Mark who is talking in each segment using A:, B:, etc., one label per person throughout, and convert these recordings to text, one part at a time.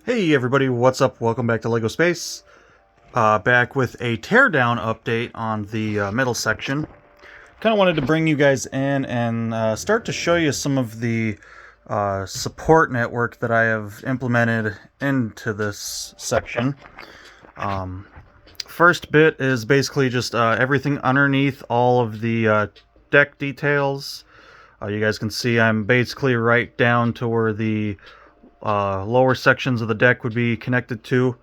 A: Hey everybody, what's up? Welcome back to LEGO Space. Back with a teardown update on the middle section. Kind of wanted to bring you guys in and start to show you some of the support network that I have implemented into this section. First bit is basically just everything underneath all of the deck details. You guys can see I'm basically right down to where the lower sections of the deck would be connected to.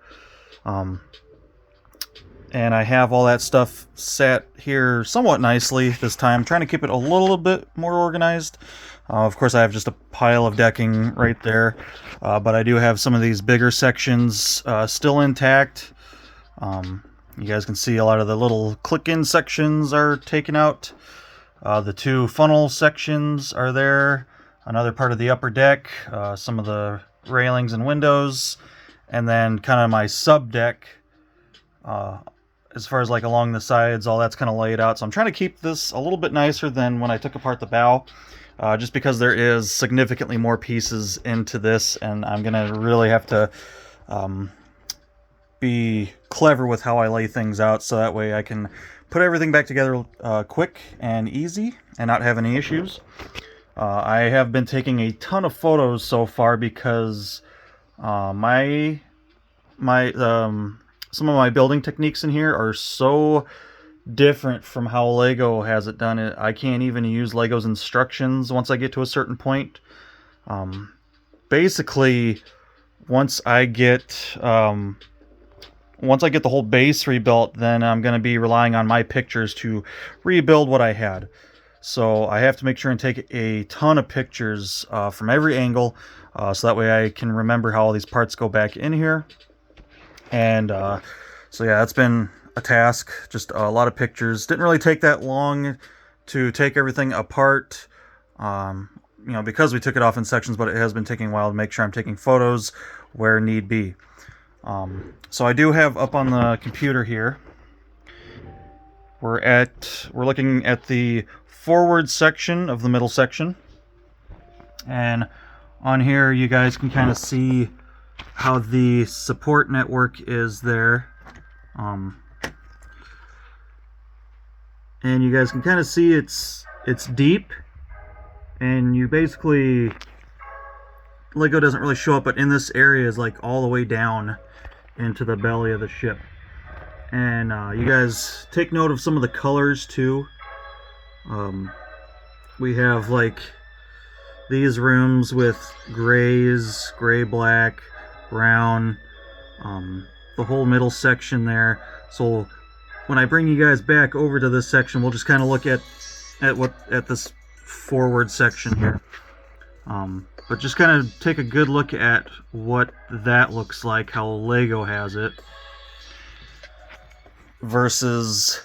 A: And I have all that stuff set here somewhat nicely this time, trying to keep it a little bit more organized. Of course, I have just a pile of decking right there, but I do have some of these bigger sections still intact. You guys can see a lot of the little click-in sections are taken out. The two funnel sections are there. Another part of the upper deck, some of the railings and windows, and then kind of my sub deck. As far as like along the sides, all that's kind of laid out. So I'm trying to keep this a little bit nicer than when I took apart the bow, just because there is significantly more pieces into this, and I'm gonna really have to be clever with how I lay things out, so that way I can put everything back together quick and easy and not have any issues. I have been taking a ton of photos so far because some of my building techniques in here are so different from how LEGO has it done. I can't even use LEGO's instructions once I get to a certain point. Basically, once I get the whole base rebuilt, then I'm going to be relying on my pictures to rebuild what I had. So I have to make sure and take a ton of pictures from every angle, so that way I can remember how all these parts go back in here. And so yeah, that's been a task, just a lot of pictures. Didn't really take that long to take everything apart, because we took it off in sections, but it has been taking a while to make sure I'm taking photos where need be. So I do have up on the computer here, we're looking at the forward section of the middle section, and on here you guys can kind of see how the support network is there. And you guys can kind of see it's deep, and you basically, LEGO doesn't really show up, but in this area is like all the way down into the belly of the ship. And you guys take note of some of the colors too. We have like these rooms with grays, gray, black, brown, the whole middle section there. So when I bring you guys back over to this section, we'll just kind of look at this forward section here. But just kind of take a good look at what that looks like, how LEGO has it versus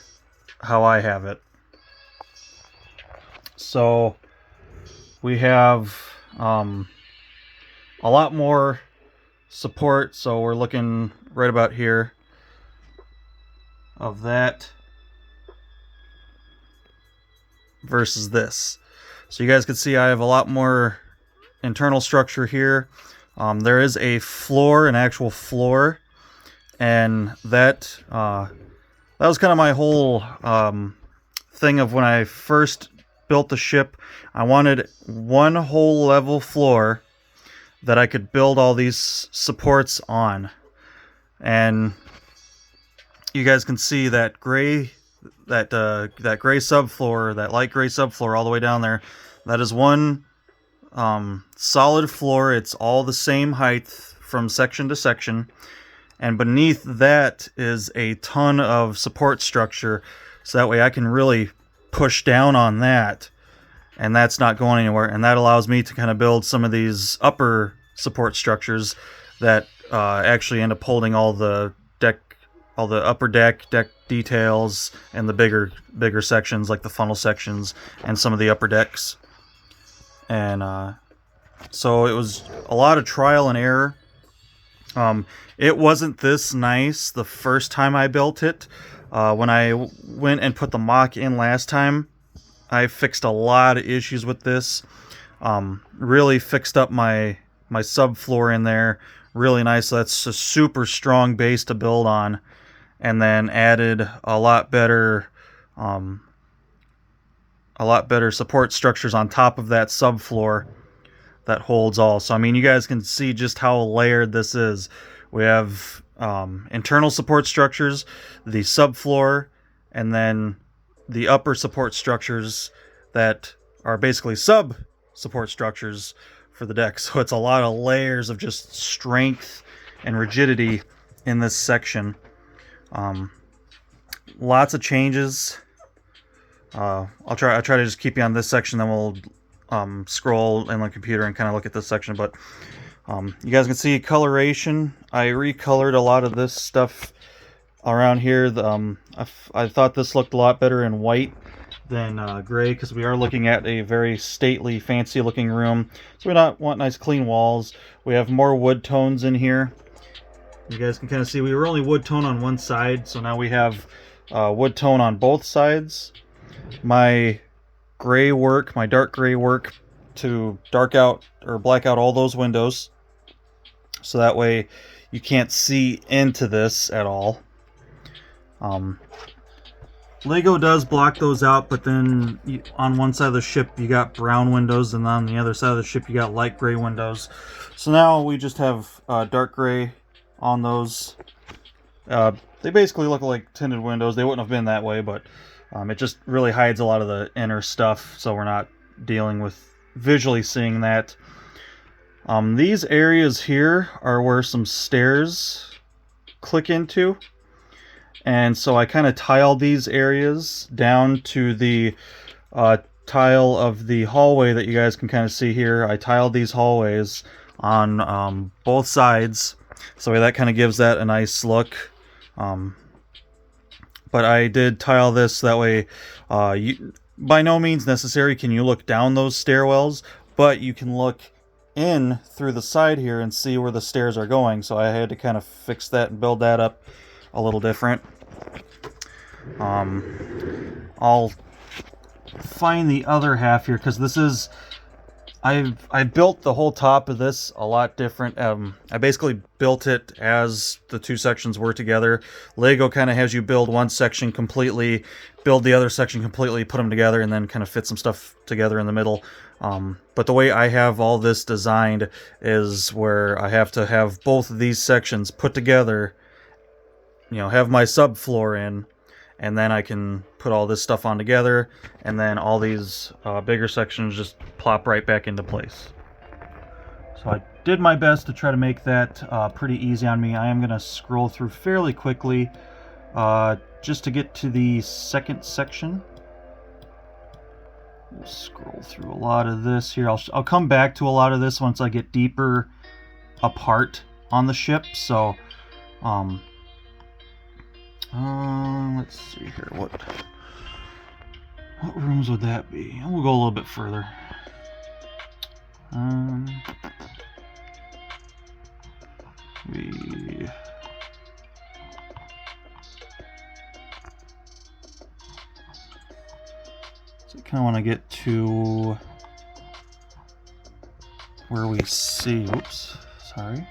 A: how I have it. So we have a lot more support, so we're looking right about here of that versus this. So you guys can see I have a lot more internal structure here. There is a floor, an actual floor, and that was kind of my whole thing of when I first built the ship. I wanted one whole level floor that I could build all these supports on. And you guys can see that gray, that gray subfloor, that light gray subfloor all the way down there. That is one solid floor. It's all the same height from section to section. And beneath that is a ton of support structure, so that way I can really push down on that, and that's not going anywhere. And that allows me to kind of build some of these upper support structures that actually end up holding all the upper deck details and the bigger sections, like the funnel sections and some of the upper decks. And so it was a lot of trial and error. It wasn't this nice the first time I built it. When I went and put the mock in last time, I fixed a lot of issues with this. Really fixed up my subfloor in there. really nice. So that's a super strong base to build on, and then added a lot better support structures on top of that subfloor that holds all. So I mean, you guys can see just how layered this is. We have internal support structures, the subfloor, and then the upper support structures that are basically sub support structures for the deck. So it's a lot of layers of just strength and rigidity in this section. Lots of changes. I'll try to just keep you on this section, then we'll scroll in the computer and kind of look at this section. But you guys can see coloration. I recolored a lot of this stuff around here. I thought this looked a lot better in white than gray, because we are looking at a very stately, fancy looking room. So we want nice clean walls. We have more wood tones in here. You guys can kind of see we were only wood tone on one side, so now we have wood tone on both sides. My gray work, my dark gray work, to dark out or black out all those windows, so that way you can't see into this at all. Lego does block those out, but then on one side of the ship you got brown windows, and on the other side of the ship you got light gray windows. So now we just have dark gray on those. They basically look like tinted windows. They wouldn't have been that way, but it just really hides a lot of the inner stuff, so we're not dealing with visually seeing that. These areas here are where some stairs click into, and so I kind of tiled these areas down to the tile of the hallway that you guys can kind of see here. I tiled these hallways on both sides, so that kind of gives that a nice look. But I did tile this that way. By no means necessary can you look down those stairwells, but you can look in through the side here and see where the stairs are going. So I had to kind of fix that and build that up a little different. I'll find the other half here, because this is... I built the whole top of this a lot different. I basically built it as the two sections were together. Lego kind of has you build one section completely, build the other section completely, put them together, and then kind of fit some stuff together in the middle. But the way I have all this designed is where I have to have both of these sections put together, you know, have my subfloor in, and then I can put all this stuff on together, and then all these bigger sections just plop right back into place. So I did my best to try to make that pretty easy on me. I am going to scroll through fairly quickly just to get to the second section. We'll scroll through a lot of this here. I'll come back to a lot of this once I get deeper apart on the ship. So let's see here. What rooms would that be? We'll go a little bit further. So I kind of want to get to where we see. Oops, sorry.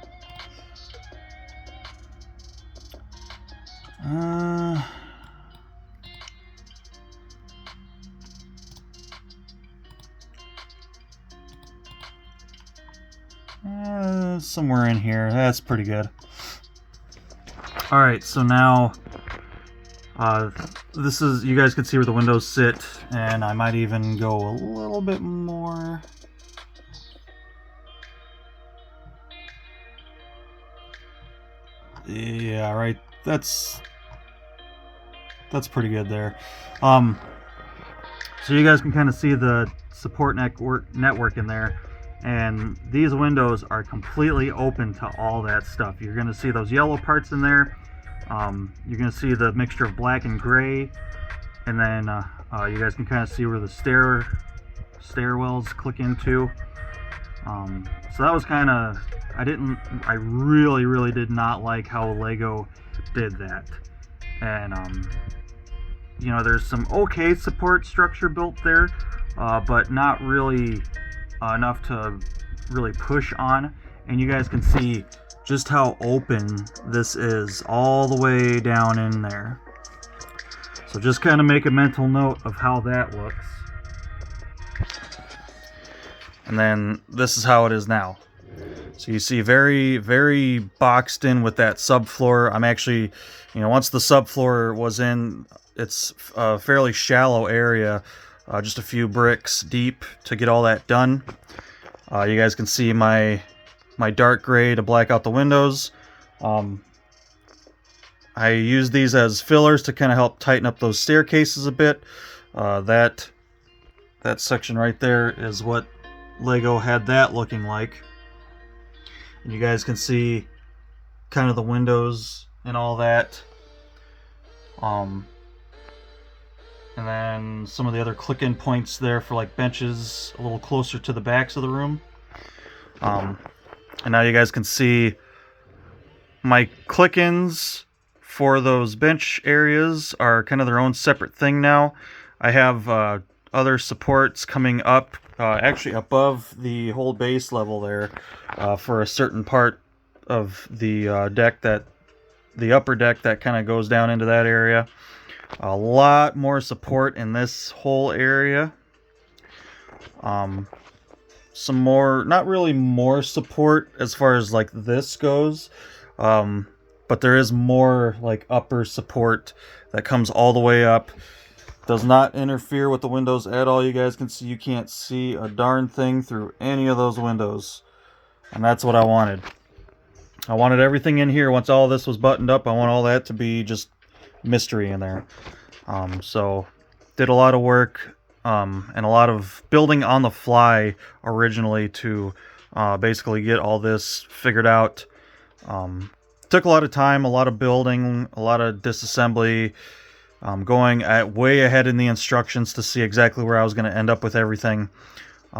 A: Somewhere in here. That's pretty good. Alright, so now this is, you guys can see where the windows sit, and I might even go a little bit more. Yeah, right. That's pretty good there. So you guys can kind of see the support network in there, and these windows are completely open to all that stuff. You're going to see those yellow parts in there. You're going to see the mixture of black and gray, and then you guys can kind of see where the stairwells click into. So that was kind of, I really did not like how Lego did that. And you know, there's some okay support structure built there, but not really enough to really push on. and you guys can see just how open this is all the way down in there. So just kind of make a mental note of how that looks. And then this is how it is now. So you see very, very boxed in with that subfloor. I'm actually, once the subfloor was in, it's a fairly shallow area, just a few bricks deep to get all that done. You guys can see my dark gray to black out the windows. I use these as fillers to kind of help tighten up those staircases a bit. That section right there is what Lego had that looking like. And you guys can see kind of the windows and all that. And then some of the other click-in points there for like benches a little closer to the backs of the room. And now you guys can see my click-ins for those bench areas are kind of their own separate thing now. I have other supports coming up, actually above the whole base level there, for a certain part of the deck, that the upper deck that kind of goes down into that area. A lot more support in this whole area. Some more, not really more support as far as like this goes, but there is more like upper support that comes all the way up. Does not interfere with the windows at all. You guys can see you can't see a darn thing through any of those windows. And that's what I wanted. I wanted everything in here, once all this was buttoned up, I want all that to be just mystery in there. So did a lot of work and a lot of building on the fly originally to basically get all this figured out. Took a lot of time, a lot of building, a lot of disassembly, going way ahead in the instructions to see exactly where I was going to end up with everything.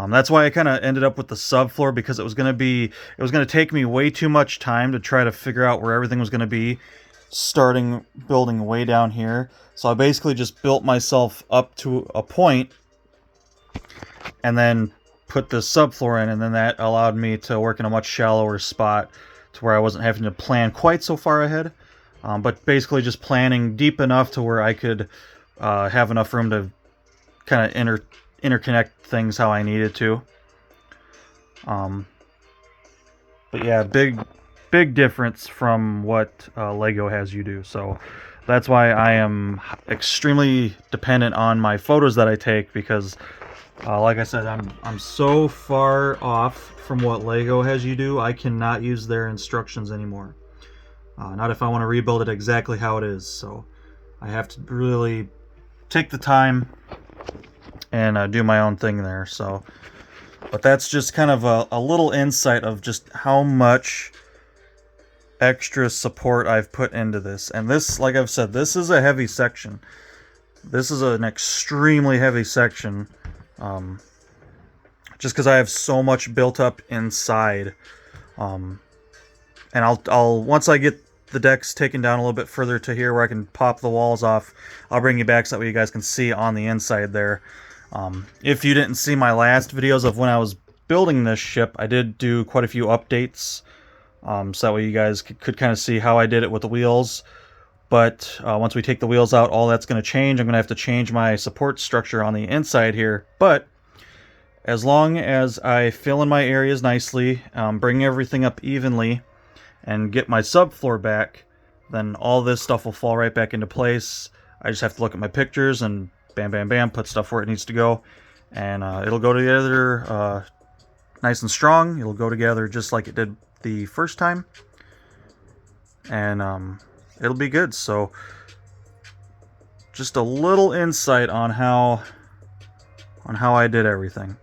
A: That's why I kind of ended up with the subfloor, because it was going to take me way too much time to try to figure out where everything was going to be, starting building way down here. So I basically just built myself up to a point and then put the subfloor in, and then that allowed me to work in a much shallower spot to where I wasn't having to plan quite so far ahead, but basically just planning deep enough to where I could have enough room to kind of interconnect things how I needed to. But yeah, big difference from what Lego has you do. So that's why I am extremely dependent on my photos that I take, because like I said, I'm so far off from what Lego has you do. I cannot use their instructions anymore. Not if I want to rebuild it exactly how it is. So I have to really take the time and do my own thing there. So, but that's just kind of a little insight of just how much extra support I've put into this. And this, like I've said, this is a heavy section. This is an extremely heavy section, just because I have so much built up inside. And I'll once I get the decks taken down a little bit further to here where I can pop the walls off, I'll bring you back so that way you guys can see on the inside there. If you didn't see my last videos of when I was building this ship, I did do quite a few updates, so that way you guys could kind of see how I did it with the wheels. But once we take the wheels out, all that's going to change. I'm going to have to change my support structure on the inside here. But as long as I fill in my areas nicely, bring everything up evenly, and get my subfloor back, then all this stuff will fall right back into place. I just have to look at my pictures and bam, bam, bam, put stuff where it needs to go. And it'll go together nice and strong. It'll go together just like it did the first time. And it'll be good. So just a little insight on how I did everything.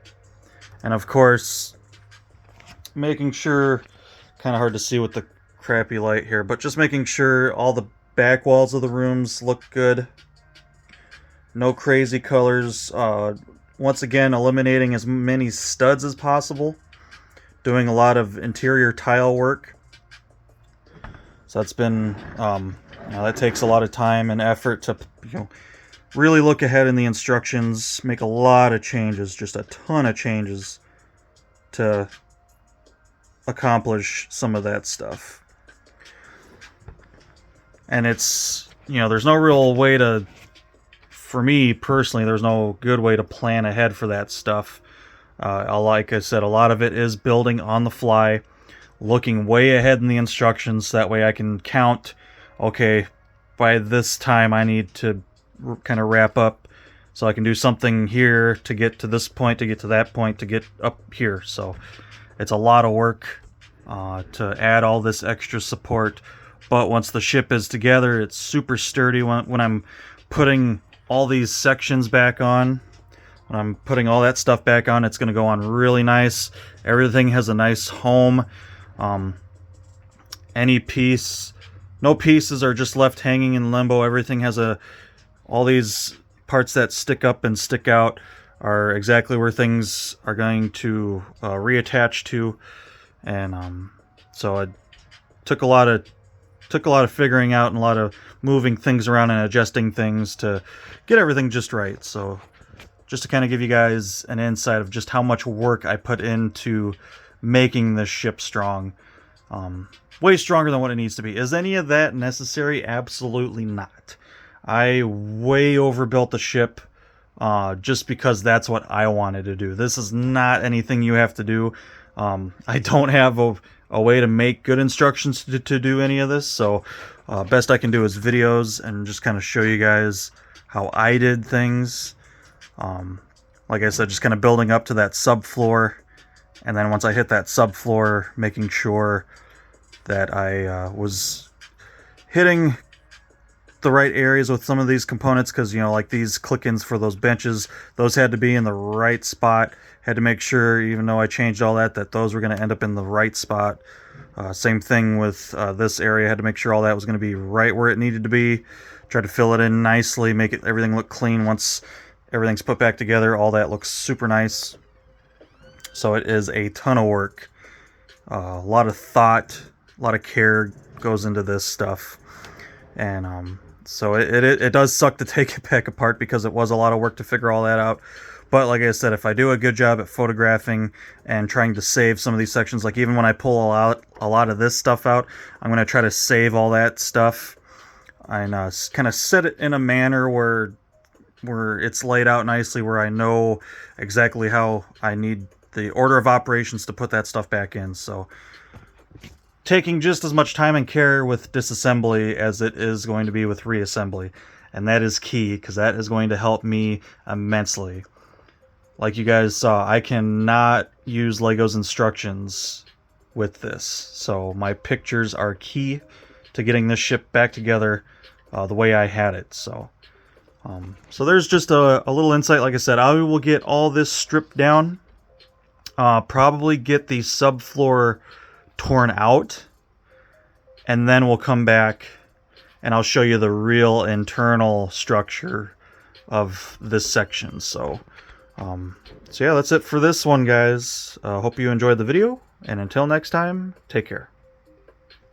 A: And of course, making sure, kind of hard to see with the crappy light here, but just making sure all the back walls of the rooms look good. No crazy colors. Once again, eliminating as many studs as possible. Doing a lot of interior tile work. So that's been, that takes a lot of time and effort to, really look ahead in the instructions, make a lot of changes, just a ton of changes to accomplish some of that stuff. And it's, you know, there's no real way to, for me personally, there's no good way to plan ahead for that stuff. Like I said, a lot of it is building on the fly, looking way ahead in the instructions. That way I can count, okay, by this time I need to kind of wrap up, so I can do something here to get to this point, to get to that point, to get up here. So it's a lot of work to add all this extra support. But once the ship is together, it's super sturdy. When I'm putting all these sections back on, when I'm putting all that stuff back on, it's going to go on really nice. Everything has a nice home. Any piece, no pieces are just left hanging in limbo. Everything has all these parts that stick up and stick out are exactly where things are going to reattach to. And so it took a lot of figuring out and a lot of moving things around and adjusting things to get everything just right. So just to kind of give you guys an insight of just how much work I put into making this ship strong. Way stronger than what it needs to be. Is any of that necessary? Absolutely not. I way overbuilt the ship just because that's what I wanted to do. This is not anything you have to do. I don't have a way to make good instructions to do any of this, so best I can do is videos and just kind of show you guys how I did things. Like I said, just kind of building up to that subfloor, and then once I hit that subfloor, making sure that I was hitting the right areas with some of these components, because, you know, like these click-ins for those benches, those had to be in the right spot. Had to make sure, even though I changed all that those were going to end up in the right spot. Same thing with this area. Had to make sure all that was going to be right where it needed to be. Try to fill it in nicely, make everything look clean. Once everything's put back together, all that looks super nice. So it is a ton of work. A lot of thought, a lot of care goes into this stuff. And so it does suck to take it back apart, because it was a lot of work to figure all that out. But like I said, if I do a good job at photographing and trying to save some of these sections, like even when I pull a lot of this stuff out, I'm going to try to save all that stuff and kind of set it in a manner where it's laid out nicely, where I know exactly how I need the order of operations to put that stuff back in. So taking just as much time and care with disassembly as it is going to be with reassembly. And that is key, because that is going to help me immensely. Like you guys saw, I cannot use Lego's instructions with this. So my pictures are key to getting this ship back together the way I had it. So there's just a little insight. Like I said, I will get all this stripped down. Probably get the subfloor torn out. And then we'll come back and I'll show you the real internal structure of this section. So yeah, that's it for this one, guys. Hope you enjoyed the video, and until next time, take care.